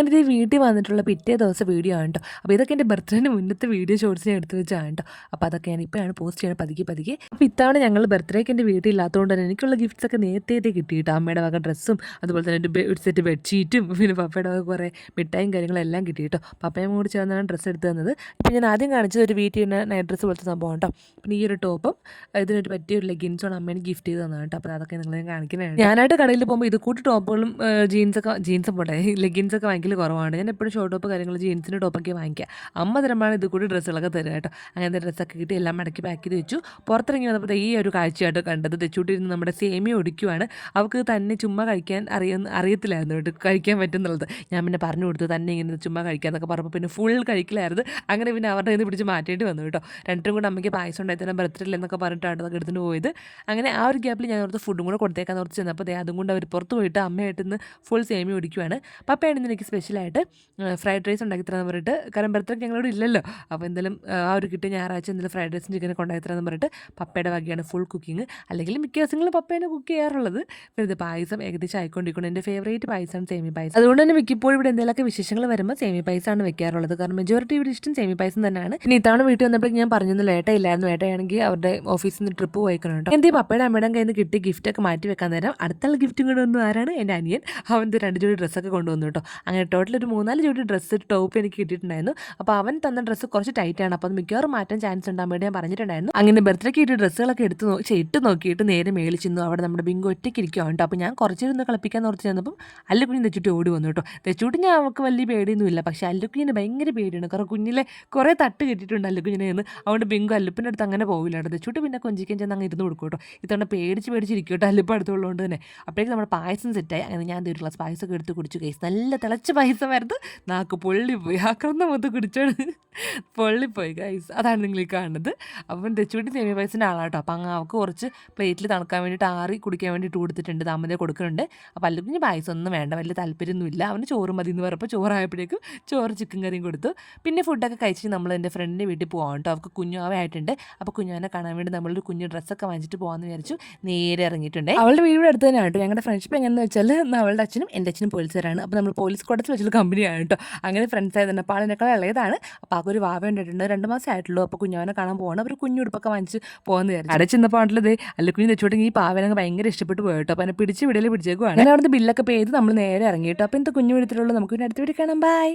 അങ്ങനെ ഇത് വീട്ടിൽ വന്നിട്ടുള്ള പിറ്റേ ദിവസം വീഡിയോ ആണ് കേട്ടോ. അപ്പോൾ ഇതൊക്കെ എൻ്റെ ബർത്ത്ഡേന് മുന്നത്തെ വീഡിയോ ഷോർട്സിനെ എടുത്ത് വെച്ചാണ് കേട്ടോ. അപ്പോൾ അതൊക്കെ ഞാൻ ഇപ്പോഴാണ് പോസ്റ്റ് ചെയ്യണം പതുക്കെ. അപ്പോൾ ഇത്തവണ ഞങ്ങൾ ബർത്ത്ഡേക്ക് എൻ്റെ വീട്ടിൽ ഇല്ലാത്തതുകൊണ്ട് തന്നെ എനിക്കുള്ള ഗിഫ്റ്റ്സ് ഒക്കെ നേരത്തെ കിട്ടി കേട്ടോ. അമ്മയുടെ വക ഡ്രസ്സും അതുപോലെ തന്നെ ഒരു സെറ്റ് ബെഡ്ഷീറ്റും പിന്നെ പപ്പയുടെ വക കുറേ മിഠായും കാര്യങ്ങളെല്ലാം കിട്ടി കേട്ടോ. പപ്പയും കൂടി ചേർന്നാണ് ഡ്രസ്സ് എടുത്ത് തന്നത്. ഇപ്പോൾ ഞാൻ ആദ്യം കാണിച്ചത് ഒരു വീട്ടിൽ നിന്ന് നൈറ്റ് ഡ്രസ്സ് പോലത്തെ സംഭവം കേട്ടോ. പിന്നെ ഈ ഒരു ടോപ്പും ഇതിനൊരു പറ്റിയൊരു ലെഗിൻസുമാണ് അമ്മേനെ ഗിഫ്റ്റ് ചെയ്ത് തന്നത് കേട്ടോ. അപ്പോൾ അതൊക്കെ നിങ്ങൾ കാണിക്കുന്നതാണ്. ഞാനായിട്ട് കടയിൽ പോകുമ്പോൾ ഇത് കൂട്ടി ടോപ്പുകളും ജീൻസും പോട്ടെ ലെഗിൻസൊക്കെ വാങ്ങിക്കൽ കുറവാണ്. ഞാൻ എപ്പോഴും ഷോർട്ട് ടോപ്പ് കാര്യങ്ങൾ ജീൻസിൻ്റെ ടോപ്പൊക്കെ വാങ്ങിക്കുക. അമ്മ തരുമ്പോഴാണ് ഇത് കൂടി ഡ്രസ്സുകളൊക്കെ തരുക കേട്ടോ. അങ്ങനത്തെ ഡ്രസ്സൊക്കെ കിട്ടി എല്ലാം മടക്കി പാക്ക് ചെയ്ത് വെച്ചു. പുറത്തിറങ്ങി വന്നപ്പോൾ ഈ ഒരു കാഴ്ചയായിട്ട് കണ്ടത് തെച്ചൂട്ടിരുന്ന് നമ്മുടെ സേമിയ ഒടിക്കുവാണ്. അവൾക്ക് തന്നെ ചുമ്മാ കഴിക്കാൻ അറിയത്തില്ലായിരുന്നു കേട്ടോ കഴിക്കാൻ പറ്റുന്നുള്ളത്. ഞാൻ പിന്നെ പറഞ്ഞു കൊടുത്തു തന്നെ ഇങ്ങനെ ചുമ്മാ കഴിക്കാമെന്നൊക്കെ പറഞ്ഞപ്പോൾ പിന്നെ ഫുൾ കഴിക്കലായിരുന്നു. അങ്ങനെ പിന്നെ അവരുടെ നിന്ന് പിടിച്ച് മാറ്റേണ്ടി വന്നു കേട്ടോ. രണ്ടും കൂടെ അമ്മയ്ക്ക് പായസം ഉണ്ടായി തന്നെ ബർത്ത്ഡേ എന്നൊക്കെ പറഞ്ഞിട്ടാണ് അതൊക്കെ എടുത്തുകൊണ്ട് പോയത്. അങ്ങനെ ആ ഒരു ഗ്യാപ്പിൽ ഞാൻ ഓർത്ത് ഫുഡും കൂടെ കൊടുത്തേക്കാന്ന് ഓർത്ത് ചെന്നപ്പോൾ അതും കൊണ്ട് അവർ പുറത്ത് പോയിട്ട് അമ്മയായിട്ട് ഇന്ന് ഫുൾ സേമിയ ഒടിക്കുവാണ്. പപ്പയാണ് ഇന്ന് എനിക്ക് സ്പെഷ്യലായിട്ട് ഫ്രൈഡ് റൈസ് ഉണ്ടാക്കി തരാമെന്ന് പറഞ്ഞിട്ട്, കാരണം ബർത്ത്ഡേക്ക് ഞങ്ങളോട് ഇല്ലല്ലോ. അപ്പോൾ എന്തായാലും ആ ഒരു കിട്ടിയ ഞായറാഴ്ച എന്തെങ്കിലും ഫ്രൈഡ് റൈസും ചിക്കനൊക്കെ ഉണ്ടാക്കി തരാമെന്ന് പറഞ്ഞിട്ട് പപ്പയുടെ വകയാണ് ഫുൾ കുക്കിങ്. അല്ലെങ്കിൽ മിക്ക ദിവസങ്ങളും പപ്പയാണ് കുക്ക് ചെയ്യാറുള്ളത്. പിന്നെ ഇത് പായസം ഏകദേശം ആയിക്കൊണ്ടിരിക്കണം. എൻ്റെ ഫേവറേറ്റ് പായസമാണ് സേമിയ പായസം. അതുകൊണ്ട് തന്നെ മിക്കപ്പോഴും ഇവിടെ എന്തെങ്കിലുമൊക്കെ വിശേഷങ്ങൾ വരുമ്പോൾ സേമിയ പായസമാണ് വെക്കാറുള്ളത്. കാരണം മെജോറിറ്റി ഇവിടെ ഇഷ്ടം സേമിയ പായസം തന്നെയാണ്. പിന്നെ ഇത്തവണ വീട്ടിൽ വന്നപ്പോൾ ഞാൻ പറഞ്ഞൊന്നും ഏട്ടയില്ലായിരുന്നു. ഏട്ടയാണെങ്കിൽ അവരുടെ ഓഫീസിൽ നിന്ന് ട്രിപ്പ് പോയിക്കണം കേട്ടോ. എൻ്റെ പപ്പയുടെ അമ്മയുടെ കയ്യിൽ നിന്ന് കിട്ടിയ ഗിഫ്റ്റൊക്കെ മാറ്റി വെക്കാൻ നേരം അടുത്തുള്ള ഗിഫ്റ്റും കൂടെ ഒന്നും ആരാണ് എൻ്റെ അനിയൻ. അവൻ്റെ 2 ജോഡി ഡ്രസ്സൊക്കെ കൊണ്ടുവന്നു കേട്ടോ. അങ്ങനെ ടോട്ടൽ ഒരു 3-4 ജോഡി ഡ്രസ്സ് ടോപ്പ് എനിക്ക് കിട്ടിയിട്ടുണ്ടായിരുന്നു. അപ്പോൾ അവൻ തന്ന ഡ്രസ്സ് കുറച്ച് ടൈറ്റാണ്. അപ്പോൾ അത് മിക്കവാറും മാറ്റാൻ ചാൻസ് ഉണ്ടാകാൻ വേണ്ടി ഞാൻ പറഞ്ഞിട്ടുണ്ടായിരുന്നു. അങ്ങനെ ബർത്ത്ഡേക്ക് കിട്ടിയ ഡ്രസ്സുകളൊക്കെ ഇട്ട് നോക്കിയിട്ട് നേരെ മേളിൽ ചെന്നു. അവിടെ നമ്മുടെ ബിങ്കു ഒറ്റയ്ക്ക് ഇരിക്കുകയാണ് കേട്ടോ. അപ്പോൾ ഞാൻ കുറച്ചൊന്ന് കളിപ്പിക്കാൻ ഓർത്ത് ചെന്നപ്പം അല്ലുക്കുഞ്ഞ് തെച്ചിട്ട് ഓടി വന്നു കേട്ടോ. തെച്ചൂട്ട് ഞാൻ അവൾക്ക് വലിയ പേടിയൊന്നുമില്ല. പക്ഷേ അല്ലുക്കുഞ്ഞിന് ഭയങ്കര പേടിയാണ്. കാരണം കുഞ്ഞിലെ കുറേ തട്ട് കിട്ടിയിട്ടുണ്ട് അല്ലുക്കുഞ്ഞിനെ നിന്ന്. അതുകൊണ്ട് ബിങ്കു അല്ലുപ്പിൻ്റെ അടുത്ത് അങ്ങനെ പോകില്ല കേട്ടോ. തെച്ചൂട്ട് പിന്നെ കൊഞ്ചിക്കാൻ ചെന്ന് അങ്ങ് ഇരുന്ന് കൊടുക്കും കേട്ടോ. ഇത്തവണ പേടിച്ചിരിക്കും കേട്ടോ അല്ലുപ്പ് അടുത്തുള്ളതുകൊണ്ട് തന്നെ. അപ്പോഴേക്കും നമ്മുടെ പായസം സെറ്റായി. അങ്ങനെ ഞാൻ ഒരു ഗ്ലാസ് പായസമൊക്കെ എടുത്ത് കുടിച്ചു. കേസ് നല്ല തിളച്ച പായസമായിരുന്നു. നാക്ക് പൊള്ളിപ്പോയി. ആക്രമണം മൊത്തം കുടിച്ചാണ് പൊള്ളിപ്പോയി ഗൈസ്. അതാണ് നിങ്ങൾ ഈ കാണുന്നത്. അപ്പം തെച്ചൂട്ടി സേമിയ പായസത്തിൻ്റെ ആളാട്ടോ. അപ്പം അങ്ങ് അവൾക്ക് കുറച്ച് പ്ലേറ്റിൽ തണുക്കാൻ വേണ്ടിയിട്ട് ആറി കുടിക്കാൻ വേണ്ടിയിട്ട് കൊടുത്തിട്ടുണ്ട്. താമര കൊടുക്കുന്നുണ്ട്. അപ്പോൾ അല്ലുക്കുഞ്ഞ് പായസം ഒന്നും വേണ്ട, വലിയ താല്പര്യമൊന്നുമില്ല. അവന് ചോറ് മതി എന്ന് പറഞ്ഞപ്പോൾ ചോറായപ്പോഴേക്കും ചോറ് ചിക്കൻ കറിയും കൊടുത്തു. പിന്നെ ഫുഡൊക്കെ കഴിച്ചിട്ട് നമ്മൾ എൻ്റെ ഫ്രണ്ടിൻ്റെ വീട്ടിൽ പോകാം കേട്ടോ. അവൾക്ക് കുഞ്ഞാവായിട്ടുണ്ട്. അപ്പോൾ കുഞ്ഞാനെ കാണാൻ വേണ്ടി നമ്മളൊരു കുഞ്ഞു ഡ്രസ്സൊക്കെ വാങ്ങിച്ചിട്ട് പോകാമെന്ന് വിചാരിച്ചു. നേരെ ഇറങ്ങിയിട്ടുണ്ട്. അവളുടെ വീട് അടുത്ത് തന്നെയാണ് കേട്ടോ. ഞങ്ങളുടെ ഫ്രണ്ട്ഷിപ്പ് എങ്ങനെയെന്ന് വെച്ചാൽ അവളുടെ അച്ഛനും എൻ്റെ അച്ഛനും പോലീസുകാരാണ്. അപ്പോൾ നമ്മൾ പോലീസ് കോട്ടത്തിൽ വെച്ചുള്ള കമ്പനിയാണ് കേട്ടോ. അങ്ങനെ ഫ്രണ്ട്സ് ആയതുകൊണ്ട് അപ്പോൾ ആളിനേക്കാൾ ഇളയതാണ്. അപ്പോൾ ആ ഒരു വാവ ഉണ്ടായിട്ടുണ്ട്. 2 മാസം ആയിട്ടുള്ളൂ. അപ്പോൾ കുഞ്ഞാവനെ കാണാൻ പോകണം. അവർ കുഞ്ഞുടുപ്പൊക്കെ വാങ്ങിച്ച് പോകുന്ന വിചാരിച്ചു. അവിടെ ചെന്നപ്പോൾ ആണുള്ളത് അല്ലുക്കുഞ്ഞ് തെച്ചോട്ടെങ്കിൽ ഈ പാവനങ്ങ് ഭയങ്കര ഇഷ്ടപ്പെട്ട് പോയിട്ടോ. അപ്പോൾ എന്നെ പിടിച്ച് വിടൽ പിടിച്ചേക്കുവാണ്. അങ്ങനെ അവിടുത്തെ ബില്ലൊക്കെ ചെയ്ത് നമ്മൾ നേരെ ഇറങ്ങിയിട്ടോ. അപ്പോൾ എന്ത് കുഞ്ഞു വിടത്തിലുള്ളൂ. നമുക്ക് പിന്നെ അടുത്ത വീട്ടിൽ കാണാം. ബൈ.